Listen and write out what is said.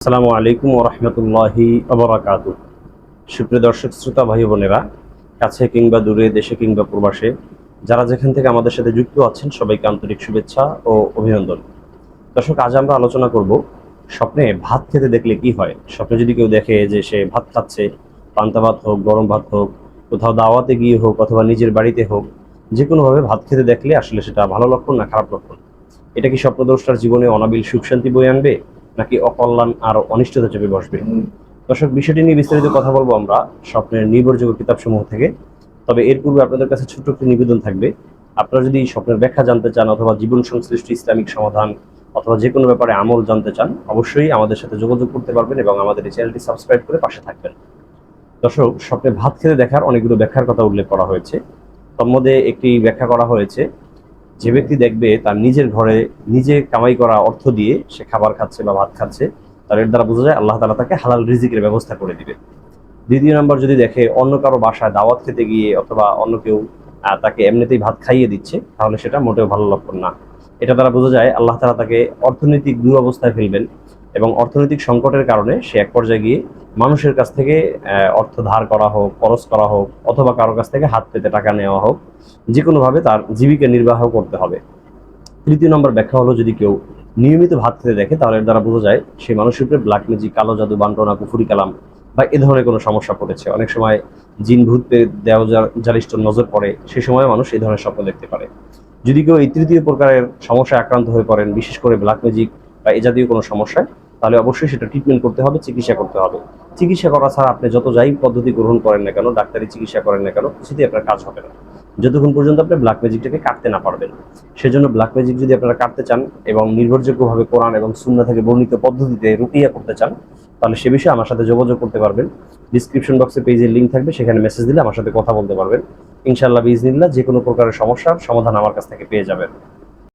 আসসালামু আলাইকুম ওয়া রাহমাতুল্লাহি ওয়া বারাকাতুহু। সুপ্রিয় দর্শক শ্রোতা ভাই বোনেরা, কাছে কিংবা দূরে, দেশে কিংবা প্রবাসে, যারা যেখান থেকে আমাদের সাথে যুক্ত আছেন সবাইকে আন্তরিক শুভেচ্ছা ও অভিনন্দন। দর্শক, আজ আমরা আলোচনা করব স্বপ্নে ভাত খেতে দেখলে কি হয়। স্বপ্নে যদি কেউ দেখে যে সে ভাত খাচ্ছে, পান্তা ভাত হোক, গরম ভাত হোক, কোথাও দাওয়াতে গিয়ে হোক অথবা নিজের বাড়িতে হোক, যে কোনোভাবে ভাত খেতে দেখলে আসলে সেটা ভালো লক্ষণ না খারাপ লক্ষণ? এটা কি স্বপ্নদ্রষ্টার জীবনে অনাবিল সুখ শান্তি বয়ে আনবে, নাকি অকল্যাণ আর অনিষ্টতা চেপে বসবে? দর্শক, বিষয়টি নিয়ে বিস্তারিত কথা বলবো আমরা স্বপ্নের নির্ভরযোগ্য কিতাবসমূহ থেকে। তবে এর পূর্বে আপনাদের কাছে ছোট্ট একটি নিবেদন থাকবে। আপনারা যদি স্বপ্নের ব্যাখ্যা জানতে চান অথবা জীবন সংশ্লিষ্ট ইসলামিক সমাধান অথবা যে কোনো ব্যাপারে আমল জানতে চান, অবশ্যই আমাদের সাথে যোগাযোগ করতে পারবেন এবং আমাদের এই চ্যানেলটি সাবস্ক্রাইব করে পাশে থাকবেন। দর্শক, স্বপ্নে ভাত খেতে দেখার অনেকগুলো ব্যাখ্যার কথা উল্লেখ করা হয়েছে। তার মধ্যে একটি ব্যাখ্যা করা হয়েছে, যে ব্যক্তি দেখবে তার নিজের ঘরে নিজে কামাই করা অর্থ দিয়ে সে খাবার খাচ্ছে বা ভাত খাচ্ছে, তার এর দ্বারা বোঝা যায় আল্লাহ তাআলা তাকে হালাল রিজিকের ব্যবস্থা করে দিবে। দ্বিতীয় নম্বর, যদি দেখে অন্য কারো বাসায় দাওয়াত খেতে গিয়ে অথবা অন্য কেউ তাকে এমনিতেই ভাত খাইয়ে দিচ্ছে, তাহলে সেটা মোটেও ভালো লক্ষণ না। এটা দ্বারা বোঝা যায় আল্লাহ তাআলা তাকে অর্থনৈতিক দুরবস্থায় ফেলবেন এবং অর্থনৈতিক সংকটের কারণে সে এক পর্যায়ে গিয়ে মানুষের কাছ থেকে অর্থ ধার করা হোক, খরচ করা হোক অথবা কারো কাছ থেকে হাত পেতে টাকা নেওয়া হোক, যে কোনোভাবে তার জীবিকা নির্বাহ করতে হবে। তৃতীয় নম্বর ব্যাখ্যা হলো, যদি কেউ নিয়মিত ভাত খেতে দেখে, তাহলে এর দ্বারা বোঝা যায় সেই মানুষের উপরে ব্ল্যাক ম্যাজিক, কালো জাদু, বান্টনা, কুফুরি কালাম বা এ ধরনের কোনো সমস্যা পড়েছে। অনেক সময় জিন ভূত দেওয়া জালিষ্ট নজর পড়ে, সেই সময় মানুষ এই ধরনের স্বপ্ন দেখতে পারে। যদি কেউ এই তৃতীয় প্রকারের সমস্যায় আক্রান্ত হয়ে পড়েন, বিশেষ করে ব্ল্যাক ম্যাজিক বা এ জাতীয় কোনো সমস্যায়, তাহলে অবশ্যই সেটা ট্রিটমেন্ট করতে হবে, চিকিৎসা করতে হবে। চিকিৎসা করা ছাড়া আপনি যত যাই পদ্ধতি গ্রহণ করেন না কেন, ডাক্তারি চিকিৎসা করেন না কেন, কিছুতেই আপনার কাজ হবে না, যতক্ষণ পর্যন্ত আপনি ব্ল্যাক ম্যাজিকটাকে কাটতে না পারবেন। সেজন্য ব্ল্যাক ম্যাজিক যদি আপনারা কাটতে চান এবং নির্ভরযোগ্যভাবে কোরআন এবং সুন্নাহ থেকে বর্ণিত পদ্ধতিতে রুকিয়া করতে চান, তাহলে সে বিষয়ে আমার সাথে যোগাযোগ করতে পারবেন। ডিসক্রিপশন বক্সে পেজের লিঙ্ক থাকবে, সেখানে মেসেজ দিলে আমার সাথে কথা বলতে পারবেন। ইনশাআল্লাহ বিইজনিল্লাহ যে কোনো প্রকারের সমস্যার সমাধান আমার কাছ থেকে পেয়ে যাবেন।